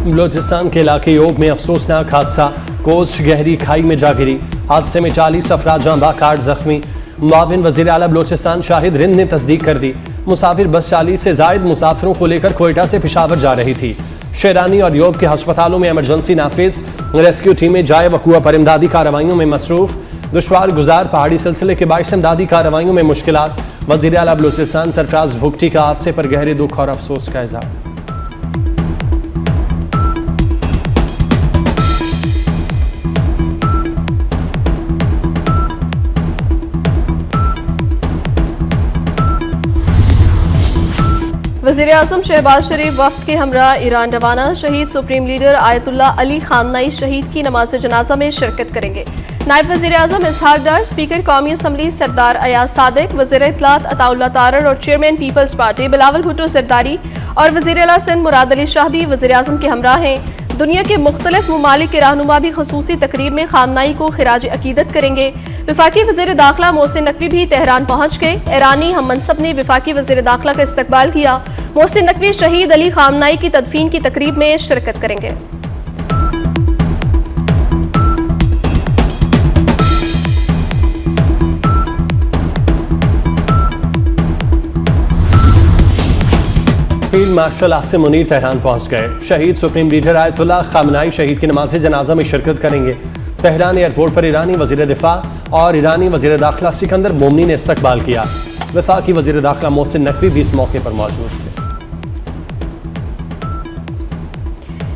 बलोचिस्तान के इलाके योग में अफसोसनाक हादसा, कोच गहरी खाई में जा गिरी। हादसे में 40 अफराद जाँ बाकाट जख्मी। मुआविन वज़ीर आला बलोचिस्तान शाहिद रिंद ने तस्दीक कर दी। मुसाफिर बस 40 से जायद मुसाफिरों को लेकर कोयटा से पेशावर जा रही थी। शेरानी और योग के अस्पतालों में इमरजेंसी नाफिज, रेस्क्यू टीमें जाए वकूआ पर इमदादी कार्रवाइयों में मसरूफ। दुश्वार गुजार पहाड़ी सिलसिले के बाइस इमदादी कार्रवाइयों में मुश्किलात। वज़ीर आला बलोचिस्तान सरफराज भुगटी का हादसे पर गहरे दुख और अफसोस का इज़हार। वज़ीर-ए-आज़म शहबाज शरीफ वफ़द के हमरा ईरान रवाना। शहीद supreme leader Ayatollah Ali Khamenei शहीद की नमाज जनाजा में शिरकत करेंगे। नायब वज़ीर-ए-आज़म इसहाक डार, स्पीकर कौमी असम्बली सरदार अयाज सादिक, वज़ीर इत्तलात अताउल्लाह तारर और chairman peoples party Bilawal Bhutto Zardari और वज़ीर आला सिंध मुराद अली शाह भी वज़ीर-ए-आज़म के हमरा हैं। दुनिया के मुख्तलिफ ममालिक के रहनुमा भी खसूसी तकरीब में खामनाई को खिराज अकीदत करेंगे। विफाकी वज़ीर दाखिला मोहसिन नकवी भी तेहरान पहुँच गए। ईरानी हम मनसब ने विफाकी वज़ीर दाखिला का इस्तकबाल किया। मोहसिन नकवी शहीद अली खामनाई की तदफीन की तकरीब में शिरकत करेंगे। Field marshal Asim Munir Tehran पहुंच गए। शहीद सुप्रीम लीडर आयतुल्ला खामनाई शहीद की नमाज जनाजा में शिरकत करेंगे। तेहरान एयरपोर्ट पर ईरानी वज़ीर दिफा और ईरानी वज़ीर दाखिला सिकंदर मोमनी ने इस्तकबाल किया। वफाकी वज़ीर दाखिला मोहसिन नकवी भी इस मौके पर मौजूद थे।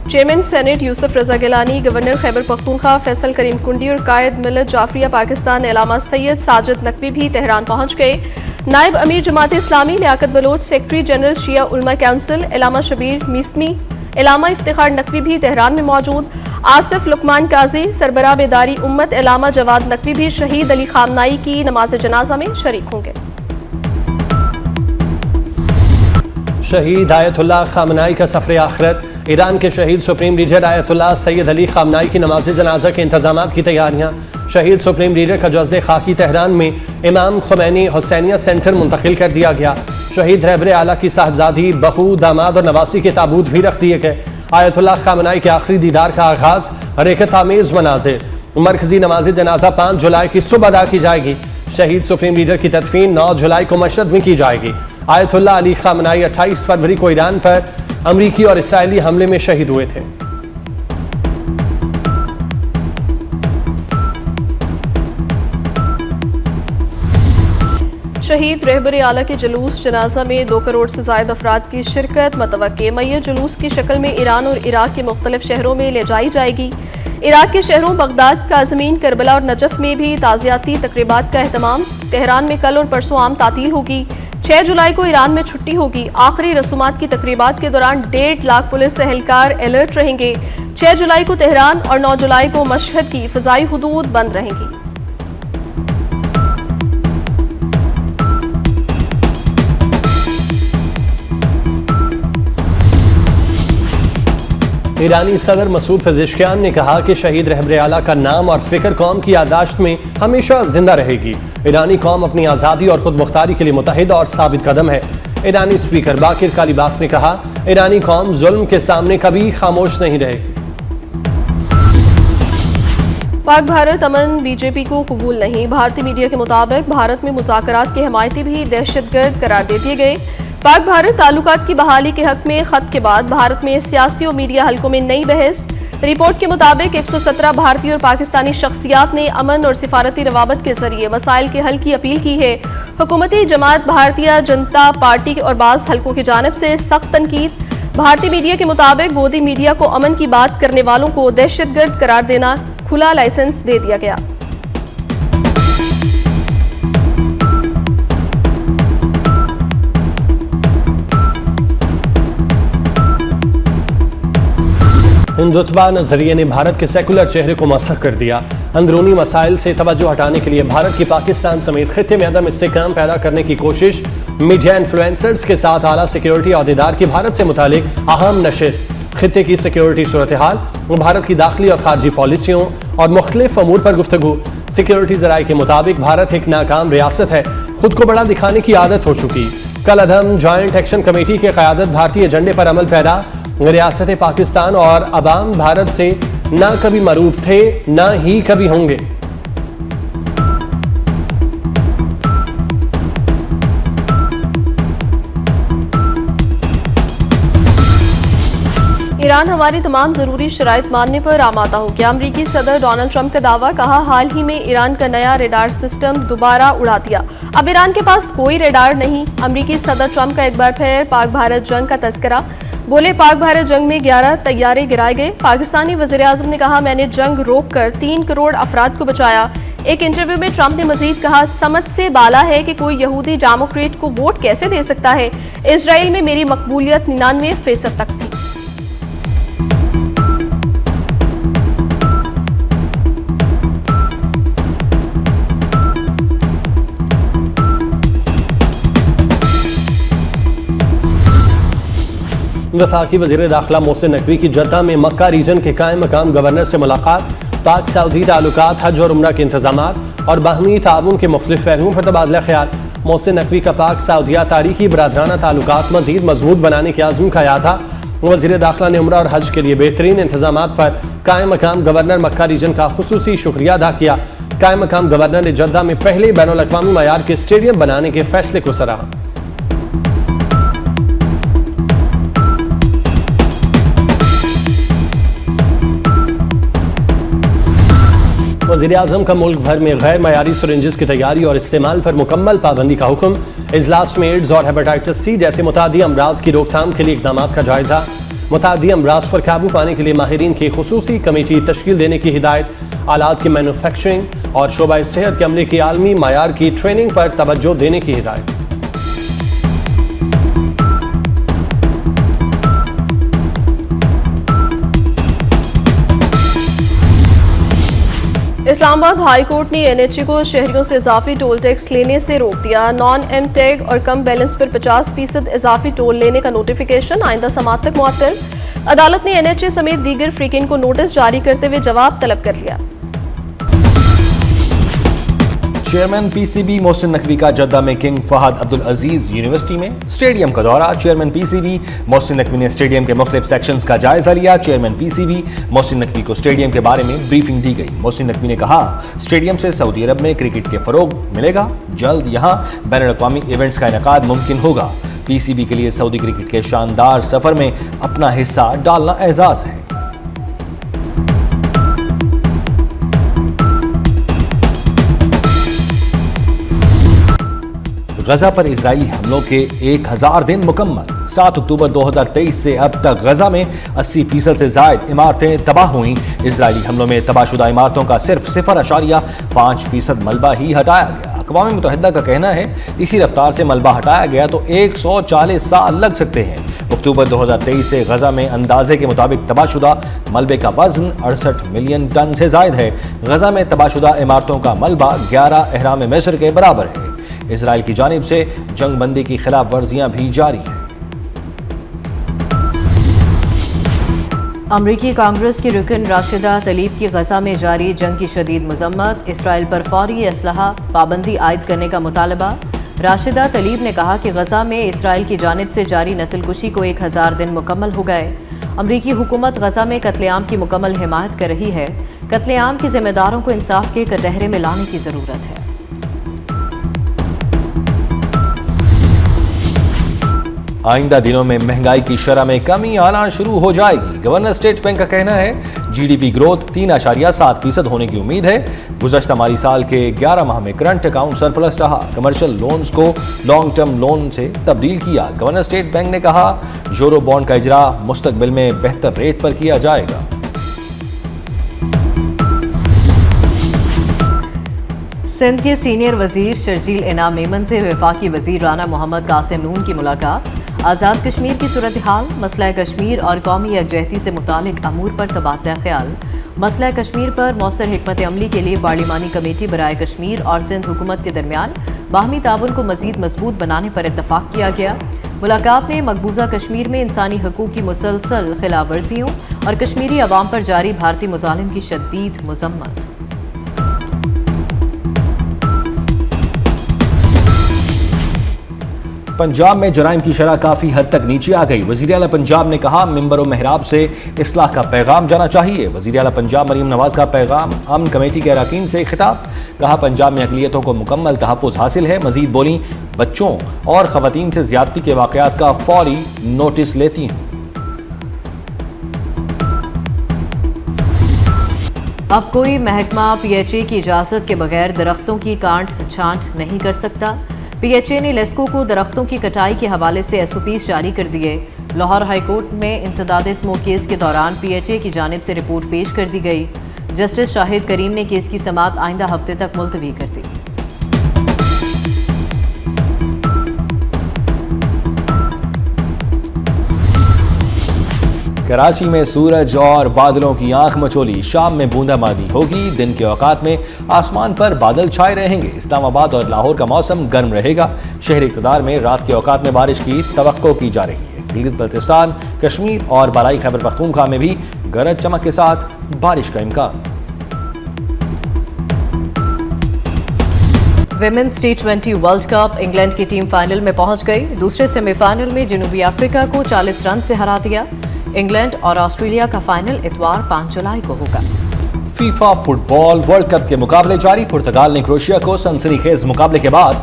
चेयरमैन सेनेट यूसुफ रजा गिलानी, गवर्नर खैबर पख्तूनख्वा फैसल करीम कुंडी और कायद मिलत जाफरिया पाकिस्तान अलामा सैयद साजिद नकवी भी तेहरान पहुँच गए। नायब अमीर Jamaat Islami Liaquat Bloch, secretary general शिया उलमा काउंसिल अलामा शबीर मिसमी, अलामा इफ्तिखार नकवी भी तेहरान में मौजूद। आसिफ लुकमान काजी, सरबरा बेदारी उम्मत अलामा जवाद नकवी भी शहीद अली खामनाई की नमाज जनाजा में शरीक होंगे। शहीद आयतुल्ला खामनाई का सफर आखिरत। ईरान के शहीद supreme leader ayatollah Syed Ali खामनाई की नमाज जनाजा के इंतजामात की तैयारियां। शहीद सुप्रीम लीडर का जज्बे खाकी तेहरान में इमाम खुमैनी हुसैनिया सेंटर मुंतकिल कर दिया गया। शहीद रहबर आला की साहबजादी, बहू, दामाद और नवासी के ताबूत भी रख दिए गए। आयतुल्ला खामनाई के आखिरी दीदार का आगाज रेखत आमेज मनाजिर। मरकजी नमाज जनाजा 5 जुलाई की सुबह अदा की जाएगी। शहीद सुप्रीम लीडर की तदफीन 9 जुलाई को मशहद में की जाएगी। आयतुल्ला अली खामनाई 28 फरवरी को ईरान पर अमरीकी और इसराइली हमले में शहीद हुए थे। शहीद रहबर आला के जुलूस जनाजा में 2 करोड़ से ज़ायद अफराद की शिरकत मतवक्के। मैयत जुलूस की शक्ल में ईरान और इराक के मुख्तलिफ शहरों में ले जाई जाएगी। इराक के शहरों बगदाद, काज़मीन, करबला और नजफ में भी ताज़ियाती तकरीबात का एहतमाम। तेहरान में कल और परसों आम तातील होगी। 6 जुलाई को ईरान में छुट्टी होगी। आखिरी रसूमात की तकरीबात के दौरान 1.5 लाख पुलिस एहलकार अलर्ट रहेंगे। 6 जुलाई को तेहरान और 9 जुलाई को मशहद की फ़िज़ाई हुदूद बंद रहेंगी। ईरानी सदर मसूद पेज़ेश्कियान ने कहा कि शहीद रहबर आला का नाम और फिक्र कौम की यादाश्त में हमेशा जिंदा रहेगी। ईरानी कौम अपनी आज़ादी और खुद मुख्तारी के लिए मुतहिद और साबित कदम है। ईरानी स्पीकर बाकिर कालीबाफ ने कहा, ईरानी कौम जुल्म के सामने कभी खामोश नहीं रहेगी। पाक भारत अमन बीजेपी को कबूल नहीं। भारतीय मीडिया के मुताबिक भारत में मुज़ाकरात के हमायती भी दहशतगर्द करार दे दिए गए। पाक भारत ताल्लुकात की बहाली के हक में खत के बाद भारत में सियासी और मीडिया हलकों में नई बहस। रिपोर्ट के मुताबिक 117 भारतीय और पाकिस्तानी शख्सियात ने अमन और सिफारती रवाबत के जरिए मसाइल के हल की अपील की है। हुकूमती जमात भारतीय जनता पार्टी और बाज़ हलकों की जानिब से सख्त तनकीद। भारतीय मीडिया के मुताबिक गोदी मीडिया को अमन की बात करने वालों को दहशतगर्द करार देना खुला लाइसेंस दे दिया गया। हिंदुत्वा नजरिए ने भारत के सेकुलर चेहरे को मसख कर दिया। अंदरूनी मसाइल से तवज्जो हटाने के लिए भारत की पाकिस्तान समेत खित्ते में अदम इस्तेहकाम पैदा करने की कोशिश। मीडिया इन्फ्लुएंसर्स के साथ आला सिक्योरिटी अहदेदार की भारत से मुतालिक अहम नशिस्त। खित्ते की सिक्योरिटी सूरत हाल, भारत की दाखिली और खारजी पॉलिसियों और मुख्तलिफ अमूर पर गुफ्तगू। सिक्योरिटी जराये के मुताबिक भारत एक नाकाम रियासत है, खुद को बड़ा दिखाने की आदत हो चुकी। कल अदम जॉइंट एक्शन कमेटी की क़यादत भारतीय एजेंडे पर अमल पैरा रियासत पाकिस्तान और अवाम भारत से ना कभी मरूब थे ना ही कभी होंगे। ईरान हमारी तमाम जरूरी शराइत मानने पर आमादा हो गया। अमरीकी सदर डोनाल्ड ट्रंप का दावा, कहा हाल ही में ईरान का नया रेडार सिस्टम दोबारा उड़ा दिया, अब ईरान के पास कोई रेडार नहीं। अमरीकी सदर ट्रंप का एक बार फिर पाक भारत जंग का तस्करा, बोले पाक भारत जंग में 11 तैयारे गिराए गए। पाकिस्तानी वज़ीर आज़म ने कहा मैंने जंग रोक कर 3 करोड़ अफराद को बचाया। एक इंटरव्यू में ट्रंप ने मजीद कहा समझ से बाला है कि कोई यहूदी डेमोक्रेट को वोट कैसे दे सकता है। इजराइल में मेरी मकबूलियत 99% तक थी। वफाकी वज़ीर दाखिला मोहसिन नकवी की जद्दा में मक्का रीजन के कायम मकाम गवर्नर से मुलाकात, पाक सऊदी ताल्लुकात, हज और उम्रा के इंतजामात और बाहमी ताउन के मुख्तलिफ पहलुओं पर तबादला ख्याल। मोहसिन नकवी का पाक सऊदिया तारीखी बरादराना ताल्लुकात मज़ीद मजबूत बनाने के आज़म का याद था। वज़ीर दाखिला ने उम्रा और हज के लिए बेहतरीन इंतजामात पर कायम मकाम गवर्नर मक्का रीजन का खुसूसी शुक्रिया अदा किया। कायम मकाम गवर्नर ने जद्दा में पहले बैनुल-अक़वामी मयार के स्टेडियम बनाने के फैसले को सराहा। वज़ीर आज़म का मुल्क भर में गैर मयारी सिरिंजेस की तैयारी और इस्तेमाल पर मुकम्मल पाबंदी का हुक्म। इजलास में एड्स और हेपेटाइटिस सी जैसे मुतादी अमराज की रोकथाम के लिए इक़दामात का जायजा। मुतादी अमराज पर काबू पाने के लिए माहिरीन की खुसूसी कमेटी तश्कील देने की हिदायत। आलात की मैन्युफैक्चरिंग और शोबा सेहत के अमले की आलमी मयार की ट्रेनिंग पर तवज्जो देने की हिदायत। इस्लामाबाद हाई कोर्ट ने एनएचए को शहरियों से इजाफी टोल टैक्स लेने से रोक दिया। नॉन एम टैग और कम बैलेंस पर 50% इजाफी टोल लेने का नोटिफिकेशन आइंदा समात तक मुअत्तल। अदालत ने एनएचए समेत दीगर फ्रीकिन को नोटिस जारी करते हुए जवाब तलब कर लिया। चेयरमैन पीसीबी मोहसिन नकवी का जद्दा में किंग फहद अब्दुल अजीज यूनिवर्सिटी में स्टेडियम का दौरा। चेयरमैन पीसीबी मोहसिन नकवी ने स्टेडियम के मुख्तलिफ सेक्शंस का जायजा लिया। चेयरमैन पीसीबी मोहसिन नकवी को स्टेडियम के बारे में ब्रीफिंग दी गई। मोहसिन नकवी ने कहा स्टेडियम से सऊदी अरब में क्रिकेट के फरोग मिलेगा, जल्द यहाँ बैनुल-अक़वामी इवेंट्स का इनेकाद मुमकिन होगा। पीसीबी के लिए सऊदी क्रिकेट के शानदार सफर में अपना हिस्सा डालना एजाज है। गजा पर इजरायली हमलों के 1000 दिन मुकम्मल। 7 अक्टूबर 2023 से अब तक गजा में 80% से जायद इमारतें तबाह हुई। इजरायली हमलों में तबाहशुदा इमारतों का सिर्फ 0.5% मलबा ही हटाया गया। अक़वाम मुत्तहिदा का कहना है इसी रफ्तार से मलबा हटाया गया तो 140 साल लग सकते हैं। अक्टूबर 2023 से गजा में अंदाजे के मुताबिक तबाहशुदा मलबे का वजन 68 मिलियन टन से जायद है। गजा में तबाहशुदा इमारतों का मलबा 11 एहराम मिस्र के बराबर है। इजराइल की जानिब से जंग बंदी की खिलाफ वर्जियां भी जारी हैं। अमरीकी कांग्रेस की रुकन राशिदा तलीब की गजा में जारी जंग की शदीद मजम्मत। इसराइल पर फौरी असलहा पाबंदी आयद करने का मुतालबा। राशिदा तलीब ने कहा कि गजा में इसराइल की जानिब से जारी नस्लकुशी को 1000 दिन मुकम्मल हो गए। अमरीकी हुकूमत गजा में कत्लेआम की मुकम्मल हिमायत कर रही है। कत्लेआम के जिम्मेदारों को इंसाफ के कटहरे में लाने की जरूरत है। आइंदा दिनों में महंगाई की शरह में कमी आना शुरू हो जाएगी। गवर्नर स्टेट बैंक का कहना है जीडीपी ग्रोथ 3.7% होने की उम्मीद है। गुज़श्ता माली साल के 11 माह में करंट अकाउंट सरप्लस रहा। कमर्शियल लोन्स को लॉन्ग टर्म लोन से तब्दील किया। गवर्नर स्टेट बैंक ने कहा यूरो बॉन्ड का इजरा मुस्तकबिल में बेहतर रेट पर किया जाएगा। सिंध के सीनियर वजीर शर्जील इनाम मेमन से वफाकी वजीर राना मोहम्मद कासिम नून की मुलाकात। आज़ाद कश्मीर की सूरत हाल, मसला कश्मीर और कौमी यकजहती से मुतालिक अमूर पर तबादला ख्याल। मसला कश्मीर पर मौसर हिकमत अमली के लिए पार्लिमानी कमेटी बराए कश्मीर और सिंध हुकूमत के दरमियान बाहमी ताउन को मजीद मजबूत बनाने पर इत्तफाक किया गया। मुलाकात में मकबूजा कश्मीर में इंसानी हकूक़ की मुसलसल खिलाफ वर्जियों और कश्मीरी अवाम पर जारी भारतीय मुजालिम की शदीद मजम्मत। पंजाब में जराइम की शरह काफी हद तक नीचे आ गई। वजीर आला पंजाब ने कहा, मिंबर व मेहराब से इस्लाह का पैगाम जाना चाहिए। वजीर आला पंजाब मरीम नवाज का पैगाम अमन कमेटी के अरकान से खिताब। कहा, पंजाब में अक़लियतों को मुकम्मल तहफ़्फ़ुज़ हासिल है। मजीद बोली, बच्चों और ख़वातीन से ज़्यादती के वाक़यात का फौरी नोटिस लेती हूँ। अब कोई महकमा पीएचए की इजाज़त के बगैर दरख्तों की काट छांट नहीं कर सकता। पीएचए ने लेस्को को दरख्तों की कटाई के हवाले से एसओपीज़ जारी कर दिए। लाहौर हाईकोर्ट में इंसदाद स्मोक केस के दौरान पीएचए की जानिब से रिपोर्ट पेश कर दी गई। जस्टिस शाहिद करीम ने केस की समाअत आइंदा हफ्ते तक मुलतवी कर दी। कराची में सूरज और बादलों की आंख मचोली। शाम में बूंदाबांदी होगी। दिन के औकात में आसमान पर बादल छाए रहेंगे। इस्लामाबाद और लाहौर का मौसम गर्म रहेगा। शहरी इक़्तिदार में रात के औकात में बारिश की तवक्को की जा रही है। गिलगित बल्तिस्तान, कश्मीर और बालाई खैबर पख्तूनख्वा में भी गरज चमक के साथ बारिश का इम्कान। Women's T20 world cup England की टीम फाइनल में पहुंच गई। दूसरे सेमीफाइनल में जनूबी अफ्रीका को 40 रन से हरा दिया। इंग्लैंड और ऑस्ट्रेलिया का फाइनल इतवार 5 जुलाई को होगा। फीफा फुटबॉल वर्ल्ड कप के मुकाबले जारी। पुर्तगाल ने क्रोएशिया को सनसनीखेज मुकाबले के बाद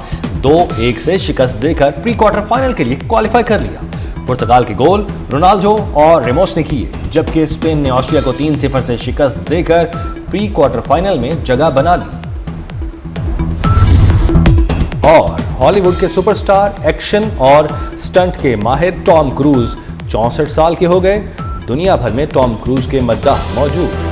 2-1 से शिकस्त देकर प्री क्वार्टर फाइनल के लिए क्वालिफाई कर लिया। पुर्तगाल के गोल रोनाल्डो और रेमोस ने किए, जबकि स्पेन ने ऑस्ट्रिया को 3-0 से शिकस्त देकर प्री क्वार्टर फाइनल में जगह बना ली। और हॉलीवुड के सुपरस्टार, एक्शन और स्टंट के माहिर टॉम क्रूज 64 साल के हो गए। दुनिया भर में टॉम क्रूज के मद्दाह मौजूद।